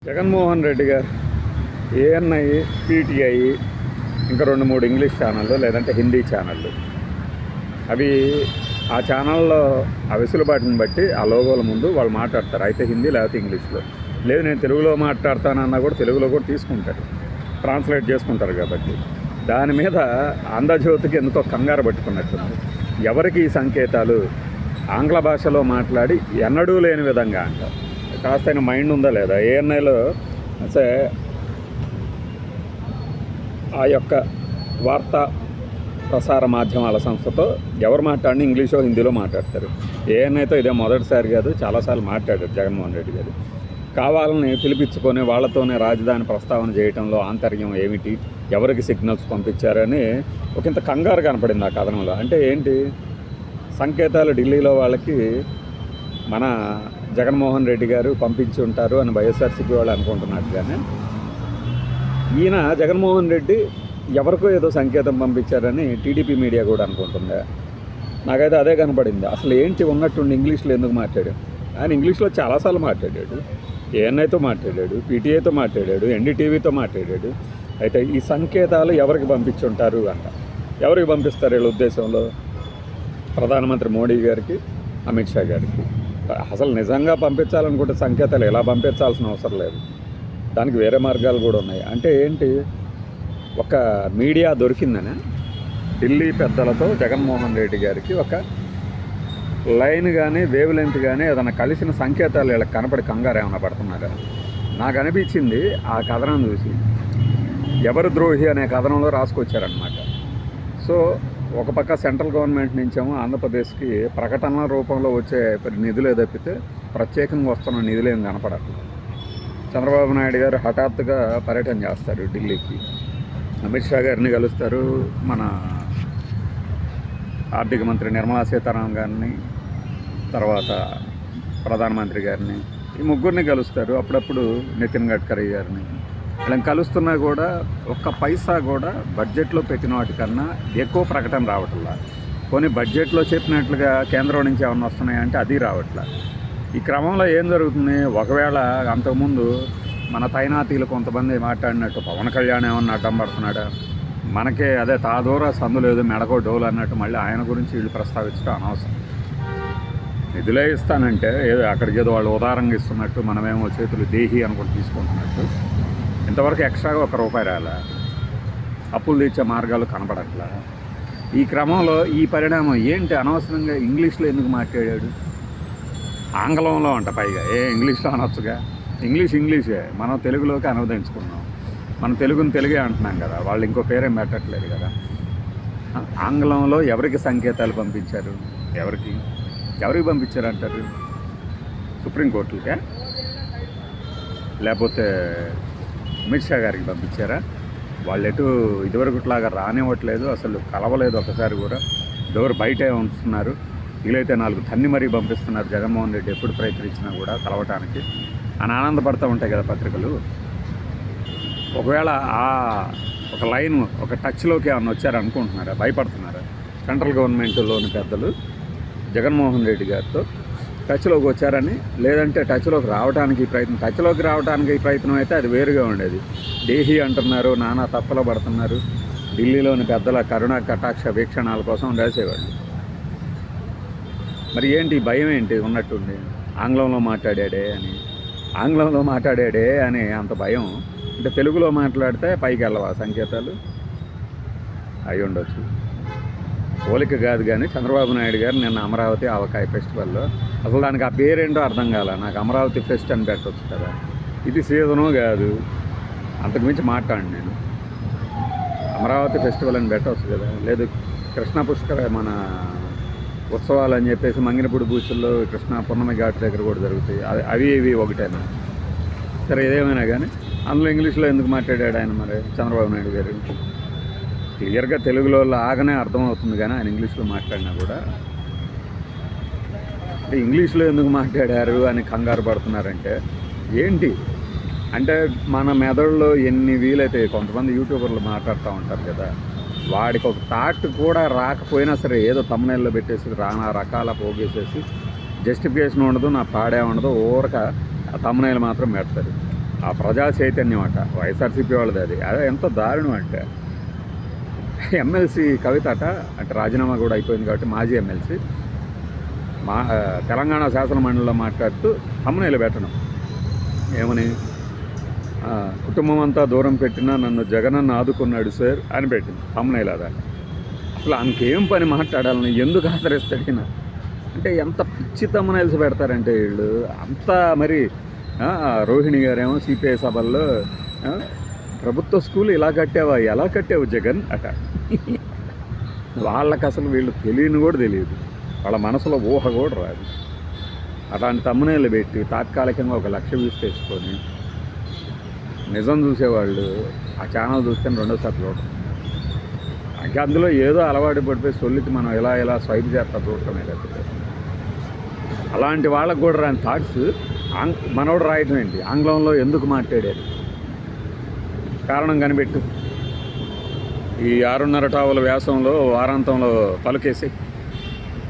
జగన్మోహన్ రెడ్డి గారు ANI, PTI, ఇంకా 2-3 English ఛానళ్ళు లేదంటే హిందీ ఛానళ్ళు. అవి ఆ ఛానల్లో ఆ వెసులుబాటుని బట్టి ఆ లోగోల ముందు వాళ్ళు మాట్లాడతారు. అయితే హిందీ లేకపోతే ఇంగ్లీష్లో. లేదు నేను తెలుగులో మాట్లాడతానన్నా కూడా తెలుగులో కూడా తీసుకుంటారు, ట్రాన్స్లేట్ చేసుకుంటారు. కాబట్టి దాని మీద ఆంధ్రజ్యోతికి ఎందుకో కంగారు పట్టుకున్నట్టుంది. ఎవరికి ఈ సంకేతాలు ఆంగ్ల భాషలో మాట్లాడి ఎన్నడూ లేని విధంగా అంట. కాస్తైన మైండ్ ఉందా లేదా? ఏఎన్ఐలో అసే ఆ యొక్క వార్తా ప్రసార మాధ్యమాల సంస్థతో ఎవరు మాట్లాడినా ఇంగ్లీషో హిందీలో మాట్లాడతారు. ఏఎన్ఐతో ఇదే మొదటిసారి కాదు, చాలాసార్లు మాట్లాడారు జగన్మోహన్ రెడ్డి గారు. కావాలని పిలిపించుకొని వాళ్ళతోనే రాజధాని ప్రస్తావన చేయడంలో ఆంతర్యం ఏమిటి, ఎవరికి సిగ్నల్స్ పంపించారని ఒకంత కంగారు కనపడింది ఆ కథనంలో. అంటే ఏంటి సంకేతాలు ఢిల్లీలో వాళ్ళకి మన జగన్మోహన్ రెడ్డి గారు పంపించి ఉంటారు అని వైఎస్ఆర్సీపీ వాళ్ళు అనుకుంటున్నట్టుగానే ఈయన జగన్మోహన్ రెడ్డి ఎవరికో ఏదో సంకేతం పంపించారని టీడీపీ మీడియా కూడా అనుకుంటుందా? నాకైతే అదే కనపడింది. అసలు ఏంటి ఉన్నట్టుండి ఇంగ్లీష్లో ఎందుకు మాట్లాడాడు? ఆయన ఇంగ్లీష్లో చాలాసార్లు మాట్లాడాడు, ఏఎన్ఐతో మాట్లాడాడు, పీటీఐతో మాట్లాడాడు, ఎన్డీటీవీతో మాట్లాడాడు. అయితే ఈ సంకేతాలు ఎవరికి పంపించుంటారు అంట. ఎవరికి పంపిస్తారు వీళ్ళ ఉద్దేశంలో? ప్రధానమంత్రి మోడీ గారికి, అమిత్ షా గారికి. అసలు నిజంగా పంపించాలనుకుంటే సంకేతాలు ఎలా పంపించాల్సిన అవసరం లేదు, దానికి వేరే మార్గాలు కూడా ఉన్నాయి. అంటే ఏంటి, ఒక మీడియా దొరికిందని ఢిల్లీ పెద్దలతో జగన్మోహన్ రెడ్డి గారికి ఒక లైన్ కానీ వేవ్ లెంత్ కానీ ఏదైనా కలిసిన సంకేతాలు వీళ్ళకి కనపడి కంగారు ఏమైనా పడుతున్నారా? నాకు అనిపించింది ఆ కథనం చూసి. ఎవరు ద్రోహి అనే కథనంలో రాసుకొచ్చారనమాట. సో ఒక పక్క సెంట్రల్ గవర్నమెంట్ నుంచేమో ఆంధ్రప్రదేశ్కి ప్రకటనల రూపంలో వచ్చే నిధులే తప్పితే ప్రత్యేకంగా వస్తున్న నిధులేం కనపడట్లేదు. చంద్రబాబు నాయుడు గారు హఠాత్తుగా పర్యటన చేస్తారు ఢిల్లీకి, అమిత్ షా గారిని కలుస్తారు, మన ఆర్థిక మంత్రి నిర్మలా సీతారామన్ గారిని, తర్వాత ప్రధానమంత్రి గారిని, ఈ ముగ్గురిని కలుస్తారు. అప్పుడప్పుడు నితిన్ గడ్కరీ గారిని. వీళ్ళని కలుస్తున్నా కూడా ఒక్క పైసా కూడా బడ్జెట్లో పెట్టిన వాటికన్నా ఎక్కువ ప్రకటన రావట్లా. కొన్ని బడ్జెట్లో చెప్పినట్లుగా కేంద్రం నుంచి ఏమన్నా వస్తున్నాయంటే అది రావట్లా. ఈ క్రమంలో ఏం జరుగుతుంది, ఒకవేళ అంతకుముందు మన తైనాతీలు కొంతమంది మాట్లాడినట్టు పవన్ కళ్యాణ్ ఏమన్నా అడ్డం పడుతున్నాడా, మనకే అదే తాదూర సందు లేదు మెడకో డోలు అన్నట్టు మళ్ళీ ఆయన గురించి వీళ్ళు ప్రస్తావించడం అనవసరం. నిధులే ఇస్తానంటే ఏదో అక్కడికి ఏదో వాళ్ళు ఉదారంగా ఇస్తున్నట్టు, మనమేమో చేతులు దేహి అనుకుంటూ తీసుకుంటున్నట్టు. ఇంతవరకు ఎక్స్ట్రాగా ₹1 రాలా, అప్పులు తీర్చే మార్గాలు కనపడట్లా. ఈ క్రమంలో ఈ పరిణామం ఏంటి, అనవసరంగా ఇంగ్లీష్లో ఎందుకు మాట్లాడాడు? ఆంగ్లంలో అంట, పైగా ఇంగ్లీష్లో అనొచ్చుగా. ఇంగ్లీషే మనం తెలుగులోకి అనువదించుకున్నాం. మనం తెలుగుని తెలుగే అంటున్నాం కదా, వాళ్ళు ఇంకో పేరేం పెట్టట్లేదు కదా. ఆంగ్లంలో ఎవరికి సంకేతాలు పంపించారు? ఎవరికి పంపించారు అంటారు? సుప్రీంకోర్టులకే, లేకపోతే అమిత్ షా గారికి పంపించారా? వాళ్ళు ఎటు ఇదివరకుట్లాగా రానివ్వట్లేదు, అసలు కలవలేదు ఒకసారి కూడా. డోర్ బయటే ఉంటున్నారు. వీలైతే 4 తన్ని మరీ పంపిస్తున్నారు జగన్మోహన్ రెడ్డి ఎప్పుడు ప్రయత్నించినా కూడా కలవటానికి అని ఆనందపడుతూ ఉంటాయి కదా పత్రికలు. ఒకవేళ ఆ ఒక లైన్, ఒక టచ్లోకి ఏమన్నా వచ్చారనుకుంటున్నారా? భయపడుతున్నారా? సెంట్రల్ గవర్నమెంట్లోని పెద్దలు జగన్మోహన్ రెడ్డి గారితో టచ్లోకి వచ్చారని, లేదంటే టచ్లోకి రావడానికి ప్రయత్నం అయితే అది వేరుగా ఉండేది. దేహి అంటున్నారు, నానా తప్పలో పడుతున్నారు. ఢిల్లీలోని పెద్దల కరుణ కటాక్ష వీక్షణాల కోసం రాసేవాళ్ళు. మరి ఏంటి భయం ఏంటి ఉన్నట్టుండి? ఆంగ్లంలో మాట్లాడాడే అని అంత భయం. అంటే తెలుగులో మాట్లాడితే పైకి వెళ్ళవా సంకేతాలు? అయి ఉండొచ్చు, పోలిక కాదు. కానీ చంద్రబాబు నాయుడు గారు నిన్న అమరావతి ఆవకాయ ఫెస్టివల్లో, అసలు దానికి ఆ పేరేంటో అర్థం కాల. నాకు అమరావతి ఫెస్ట్ అని పెట్టవచ్చు కదా, ఇది సీజను కాదు. అంతకుమించి మాట్లాడండి, నేను అమరావతి ఫెస్టివల్ అని పెట్టవచ్చు కదా. లేదు కృష్ణా పుష్కర మన ఉత్సవాలు అని చెప్పేసి మంగినపూడి బూచుల్లో కృష్ణా పూర్ణమి ఘాట్ దగ్గర కూడా జరుగుతాయి. అవి ఇవి ఒకటేనా? సరే ఏదేమైనా కానీ అందులో ఇంగ్లీష్లో ఎందుకు మాట్లాడాడు ఆయన? మరి చంద్రబాబు నాయుడు గారు క్లియర్గా తెలుగులో లాగానే అర్థమవుతుంది, కానీ ఆయన ఇంగ్లీష్లో మాట్లాడినా కూడా ఇంగ్లీష్లో ఎందుకు మాట్లాడారు అని కంగారు పడుతున్నారంటే ఏంటి అంటే, మన మెదడులో ఎన్ని వీలైతే కొంతమంది యూట్యూబర్లు మాట్లాడుతూ ఉంటారు కదా, వాడికి ఒక థాట్ కూడా రాకపోయినా సరే ఏదో తమ్మునేల్లో పెట్టేసి రానా రకాల పోగేసేసి జస్టిఫికేషన్ ఉండదు, నా పాడే ఉండదు, ఊరక ఆ తమ్మునేలు మాత్రం పెడతారు. ఆ ప్రజా చైతన్యం అట వైఎస్ఆర్సీపీ వాళ్ళది అది అదే ఎంత దారుణం అంటే ఎమ్మెల్సీ కవిత అట అంటే రాజీనామా కూడా అయిపోయింది కాబట్టి మాజీ ఎమ్మెల్సీ తెలంగాణ శాసన మండలిలో మాట్లాడుతూ తమ్మునేలు పెట్టడం ఏమని కుటుంబం అంతా దూరం పెట్టినా నన్ను జగనన్న ఆదుకున్నాడు సార్ అని పెట్టింది తమ్మునేలు అదా అసలు ఆమెకేం పని మాట్లాడాలని ఎందుకు ఆదరిస్తాడినా అంటే ఎంత పిచ్చి తమ్మునేల్స్ పెడతారంటే వీళ్ళు అంతా మరి రోహిణి గారేమో సిపిఐ సభల్లో ప్రభుత్వ స్కూల్ ఇలా కట్టావా ఎలా కట్టావు జగన్ అట వాళ్ళకి అసలు వీళ్ళు తెలియని కూడా తెలియదు వాళ్ళ మనసులో ఊహ కూడా రాదు అలాంటి తమ్మునేళ్ళు పెట్టి తాత్కాలికంగా 1 లక్ష వ్యూస్ తెచ్చుకొని నిజం చూసేవాళ్ళు ఆ ఛానల్ చూస్తే రెండోసారి చూడటం ఇంకా అందులో ఏదో అలవాటు పడిపోయి సొల్లికి మనం ఇలా స్వైప్ చేస్తా చూడటమే లేకపోతే అలాంటి వాళ్ళకు కూడా రాని థాట్స్ మనోడు రాయటం ఏంటి ఆంగ్లంలో ఎందుకు మాట్లాడారు కారణం కనిపెట్టు ఈ 6.5 టవల వ్యాసంలో వారాంతంలో పలుకేసి